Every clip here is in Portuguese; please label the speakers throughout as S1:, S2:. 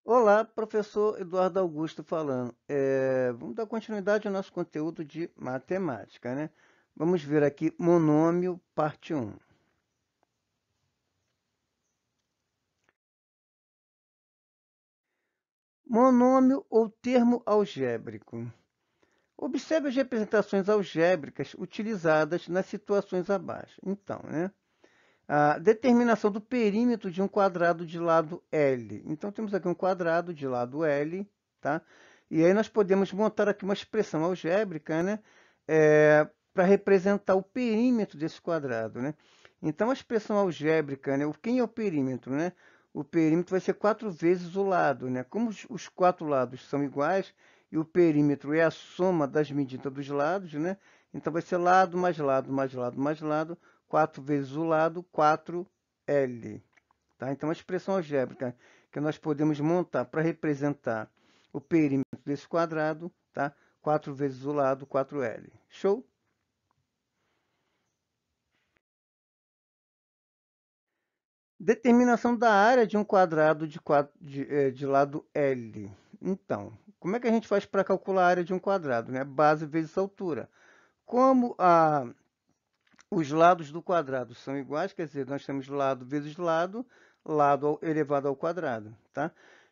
S1: Olá, professor Eduardo Augusto falando. Vamos dar continuidade ao nosso conteúdo de matemática, né? Vamos ver aqui monômio, parte 1. Monômio ou termo algébrico. Observe as representações algébricas utilizadas nas situações abaixo. Então, né? A determinação do perímetro de um quadrado de lado L. Então, temos aqui um quadrado de lado L, tá? E aí nós podemos montar aqui uma expressão algébrica, né? Para representar o perímetro desse quadrado, né? Então, a expressão algébrica, né? Quem é o perímetro, né? O perímetro vai ser 4 vezes o lado, né? Como os 4 lados são iguais e o perímetro é a soma das medidas dos lados, né? Então, vai ser lado mais lado mais lado mais lado, 4 vezes o lado, 4L. Tá? Então, a expressão algébrica que nós podemos montar para representar o perímetro desse quadrado, tá? 4 vezes o lado, 4L. Show? Determinação da área de um quadrado de lado L. Então, como é que a gente faz para calcular a área de um quadrado? Né? Base vezes altura. Como os lados do quadrado são iguais, quer dizer, nós temos lado vezes lado, elevado ao quadrado, tá?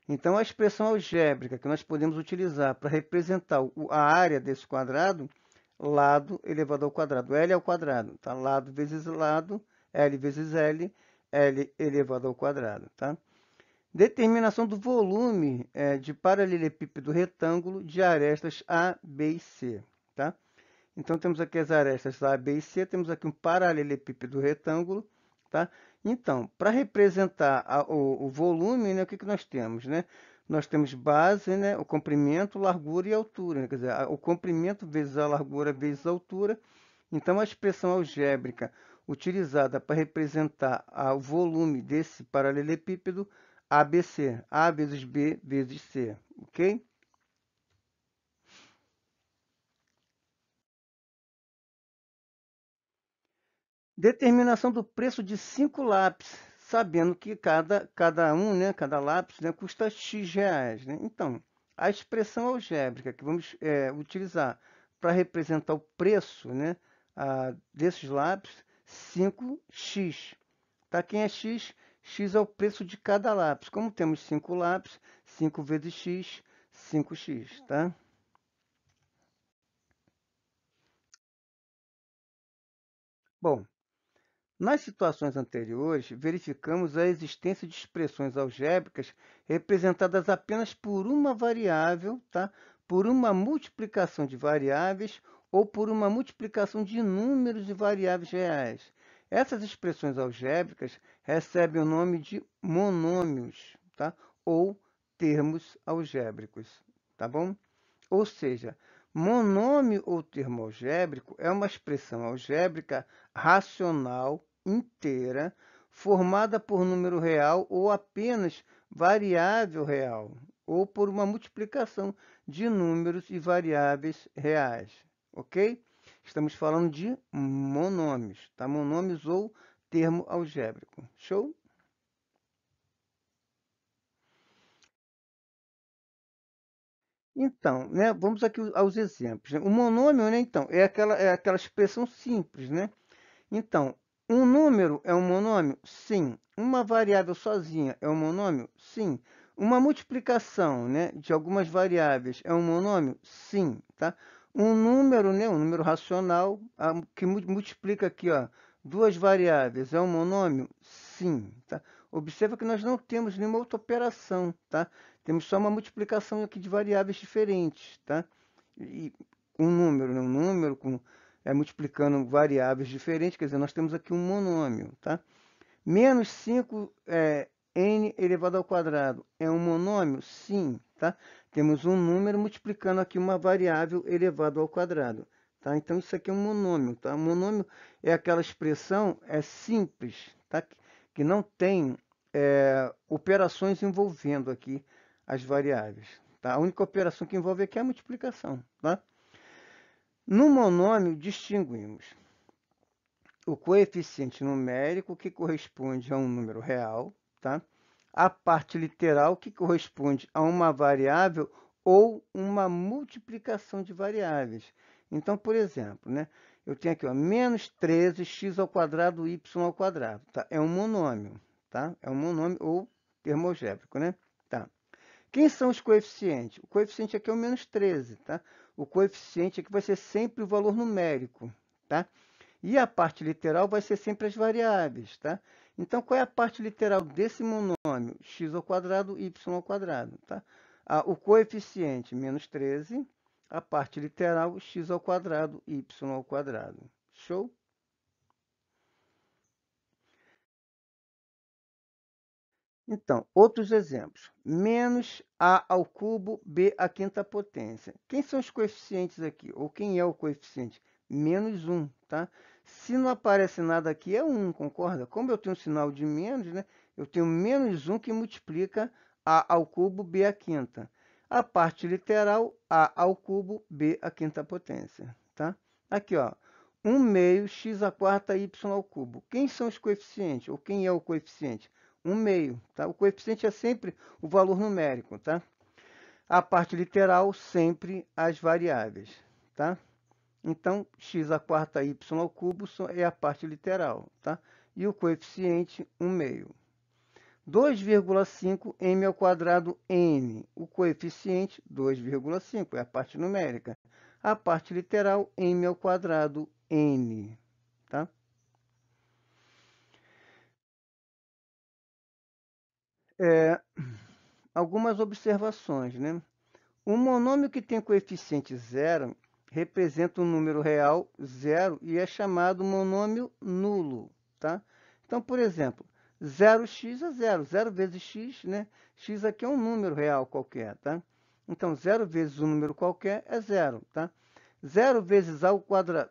S1: Então, a expressão algébrica que nós podemos utilizar para representar a área desse quadrado, lado elevado ao quadrado, L ao quadrado, tá? Lado vezes lado, L vezes L, L elevado ao quadrado, tá? Determinação do volume de paralelepípedo retângulo de arestas A, B e C, tá? Então, temos aqui as arestas A, B e C, temos aqui um paralelepípedo retângulo, tá? Então, para representar o volume, né, o que, que nós temos, né? Nós temos base, né, o comprimento, largura e altura, né? Quer dizer, o comprimento vezes a largura vezes a altura. Então, a expressão algébrica utilizada para representar o volume desse paralelepípedo, ABC, A vezes B vezes C, ok? Determinação do preço de 5 lápis, sabendo que cada um, né, cada lápis, né, custa X reais. Né? Então, a expressão algébrica que vamos utilizar para representar o preço, né, desses lápis, 5x. Tá? Quem é x? X é o preço de cada lápis. Como temos 5 lápis, 5 vezes x, 5x. Tá? Bom, nas situações anteriores, verificamos a existência de expressões algébricas representadas apenas por uma variável, tá? Por uma multiplicação de variáveis ou por uma multiplicação de números de variáveis reais. Essas expressões algébricas recebem o nome de monômios, tá? Ou termos algébricos, tá bom? Ou seja, monômio ou termo algébrico é uma expressão algébrica racional inteira formada por número real ou apenas variável real, ou por uma multiplicação de números e variáveis reais, ok? Estamos falando de monômios, tá? Monômios ou termo algébrico. Show? Então, né, vamos aqui aos exemplos. Né? O monômio, né, então, é aquela expressão simples, né? Então, um número é um monômio? Sim. Uma variável sozinha é um monômio? Sim. Uma multiplicação, né, de algumas variáveis é um monômio? Sim, tá? Um número, né, um número racional, que multiplica aqui, ó, duas variáveis, é um monômio? Sim, tá? Observa que nós não temos nenhuma outra operação, tá? Temos só uma multiplicação aqui de variáveis diferentes, tá? E um número, né, um número com multiplicando variáveis diferentes, quer dizer, nós temos aqui um monômio, tá? Menos 5 n elevado ao quadrado é um monômio? Sim, tá? Temos um número multiplicando aqui uma variável elevado ao quadrado, tá? Então, isso aqui é um monômio, tá? Monômio é aquela expressão simples, tá? Que não tem operações envolvendo aqui as variáveis, tá? A única operação que envolve aqui é a multiplicação, tá? No monômio, distinguimos o coeficiente numérico, que corresponde a um número real, tá? a parte literal, que corresponde a uma variável ou uma multiplicação de variáveis. Então, por exemplo, né, eu tenho aqui, ó, menos 13x ao quadrado y ao quadrado. Tá? É um monômio, tá? É um monômio ou termo algébrico, né? Tá. Quem são os coeficientes? O coeficiente aqui é o menos 13, tá? O coeficiente aqui vai ser sempre o valor numérico, tá? E a parte literal vai ser sempre as variáveis, tá? Então, qual é a parte literal desse monômio? X ao quadrado, y ao quadrado, tá? O coeficiente, menos 13, a parte literal, x ao quadrado, y ao quadrado. Show? Então, outros exemplos. Menos a ao cubo, b à quinta potência. Quem são os coeficientes aqui? Ou quem é o coeficiente? Menos 1, tá? Se não aparece nada aqui, é 1, concorda? Como eu tenho um sinal de menos, né? Eu tenho menos 1 que multiplica a ao cubo, b à quinta. A parte literal, a ao cubo, b à quinta potência, tá? Aqui, ó. 1 meio x à quarta y ao cubo. Quem são os coeficientes? Ou quem é o coeficiente? 1 meio, tá? O coeficiente é sempre o valor numérico, tá? A parte literal, sempre as variáveis, tá? Então, x à quarta y ao cubo é a parte literal, tá? E o coeficiente, 1 meio. 2,5 m ao quadrado n. O coeficiente, 2,5, é a parte numérica. A parte literal, m ao quadrado n, tá? Algumas observações, né? Um monômio que tem coeficiente zero representa um número real zero e é chamado monômio nulo, tá? Então, por exemplo, 0x é zero. 0 vezes x, né? X aqui é um número real qualquer, tá? Então, 0 vezes um número qualquer é zero, tá? 0 vezes a ao quadrado,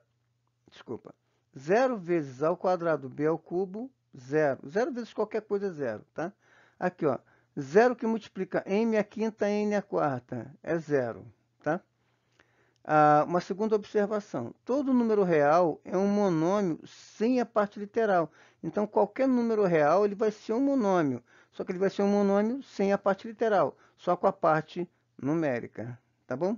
S1: desculpa, 0 vezes a ao quadrado b ao cubo, zero. 0 vezes qualquer coisa é zero, tá? Aqui, ó, 0 que multiplica m à quinta, n à quarta, é zero, tá? Uma segunda observação. Todo número real é um monômio sem a parte literal. Então, qualquer número real ele vai ser um monômio, só que ele vai ser um monômio sem a parte literal, só com a parte numérica, tá bom?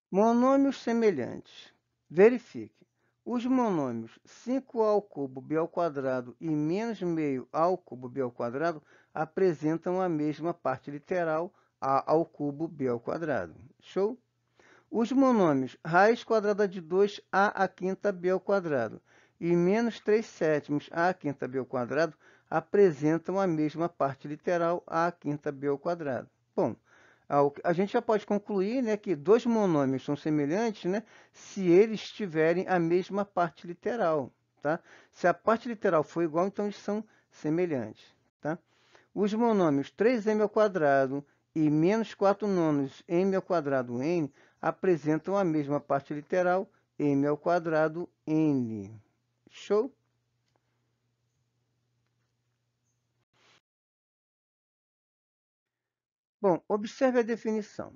S1: Monômios semelhantes. Verifique. Os monômios 5a ao cubo b ao quadrado e menos meio a ao cubo b ao quadrado apresentam a mesma parte literal a ao cubo b ao quadrado. Show? Os monômios raiz quadrada de 2a à quinta b ao quadrado e menos 3 sétimos a à quinta b ao quadrado apresentam a mesma parte literal a à quinta b ao quadrado. Bom, a gente já pode concluir, né, que dois monômios são semelhantes, né, se eles tiverem a mesma parte literal, tá? Se a parte literal for igual, então eles são semelhantes, tá? Os monômios 3m ao quadrado e menos 4 nonos m ao quadrado n apresentam a mesma parte literal, m ao quadrado n. Show? Bom, observe a definição.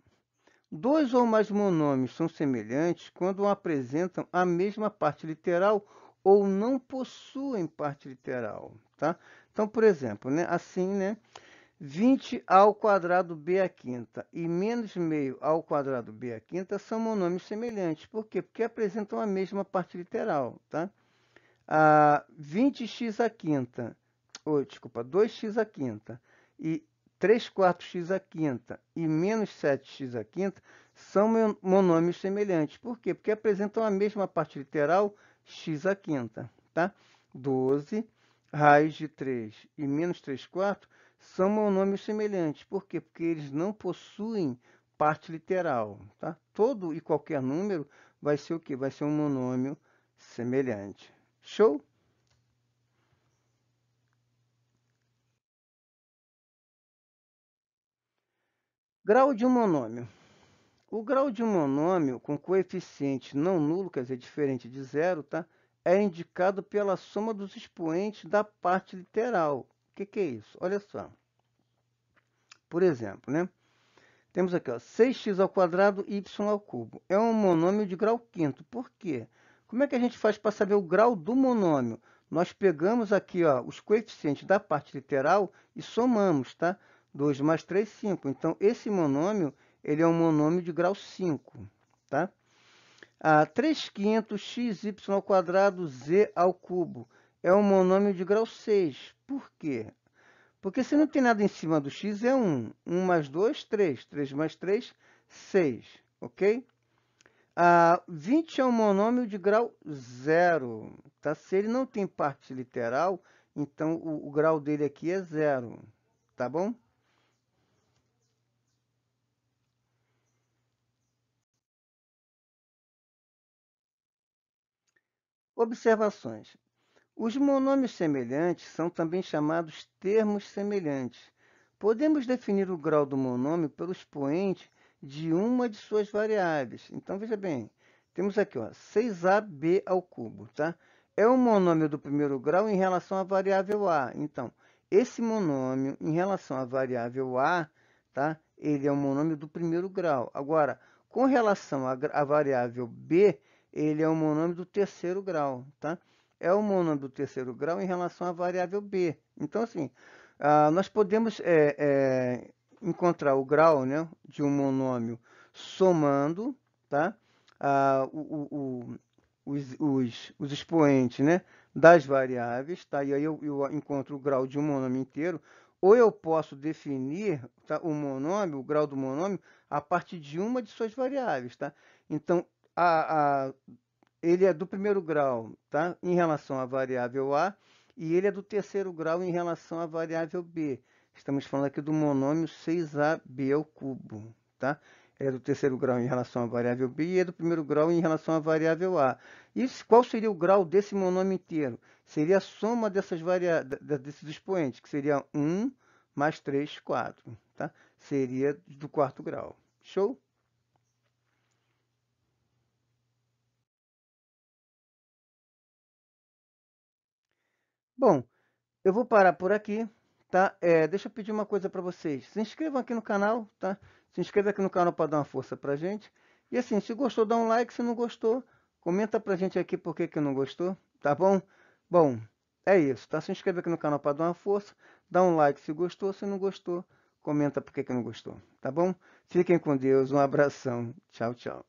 S1: Dois ou mais monômios são semelhantes quando apresentam a mesma parte literal ou não possuem parte literal, tá? Então, por exemplo, né, assim, né, 20 ao quadrado b à quinta e menos meio ao quadrado b à quinta são monômios semelhantes. Por quê? Porque apresentam a mesma parte literal, tá? 20x à quinta, desculpa, 2x à quinta e 3 quartos x à quinta e menos 7x à quinta são monômios semelhantes. Por quê? Porque apresentam a mesma parte literal, x à quinta, tá? 12 raiz de 3 e menos 3 quartos são monômios semelhantes. Por quê? Porque eles não possuem parte literal, tá? Todo e qualquer número vai ser o quê? Vai ser um monômio semelhante. Show? Grau de um monômio. O grau de um monômio com coeficiente não nulo, quer dizer, diferente de zero, tá? É indicado pela soma dos expoentes da parte literal. O que é isso? Olha só. Por exemplo, né? Temos aqui, ó, 6x ao quadrado y ao cubo. É um monômio de grau quinto. Por quê? Como é que a gente faz para saber o grau do monômio? Nós pegamos aqui, ó, os coeficientes da parte literal e somamos, tá? 2 mais 3, 5. Então, esse monômio, ele é um monômio de grau 5, tá? 3 quintos xy ao quadrado z ao cubo é um monômio de grau 6. Por quê? Porque se não tem nada em cima do x, é 1. 1 mais 2, 3. 3 mais 3, 6. Ok? 20 é um monômio de grau 0. Tá? Se ele não tem parte literal, então o grau dele aqui é 0. Tá bom? Observações. Os monômios semelhantes são também chamados termos semelhantes. Podemos definir o grau do monômio pelo expoente de uma de suas variáveis. Então, veja bem, temos aqui, ó, 6ab ao cubo, tá? É o monômio do primeiro grau em relação à variável a. Então, esse monômio em relação à variável a, tá? Ele é um monômio do primeiro grau. Agora, com relação à variável b, ele é um monômio do terceiro grau, tá? É o monômio do terceiro grau em relação à variável b. Então, assim, nós podemos encontrar o grau, né, de um monômio somando, tá? Os expoentes, né, das variáveis, tá? E aí eu encontro o grau de um monômio inteiro. Ou eu posso definir, tá, o monômio, o grau do monômio, a partir de uma de suas variáveis, tá? Então, ele é do primeiro grau, tá? Em relação à variável a, e ele é do terceiro grau em relação à variável b. Estamos falando aqui do monômio 6ab ao cubo, tá? É do terceiro grau em relação à variável b e é do primeiro grau em relação à variável a. E qual seria o grau desse monômio inteiro? Seria a soma desses expoentes, que seria 1 mais 3, 4, tá? Seria do quarto grau. Show? Bom, eu vou parar por aqui, tá? Deixa eu pedir uma coisa para vocês. Se inscrevam aqui no canal, tá? Se inscreva aqui no canal para dar uma força pra gente. E assim, se gostou, dá um like. Se não gostou, comenta pra gente aqui por que que não gostou, tá bom? Bom, é isso, tá? Se inscreva aqui no canal para dar uma força. Dá um like se gostou. Se não gostou, comenta por que que não gostou, tá bom? Fiquem com Deus. Um abração. Tchau, tchau.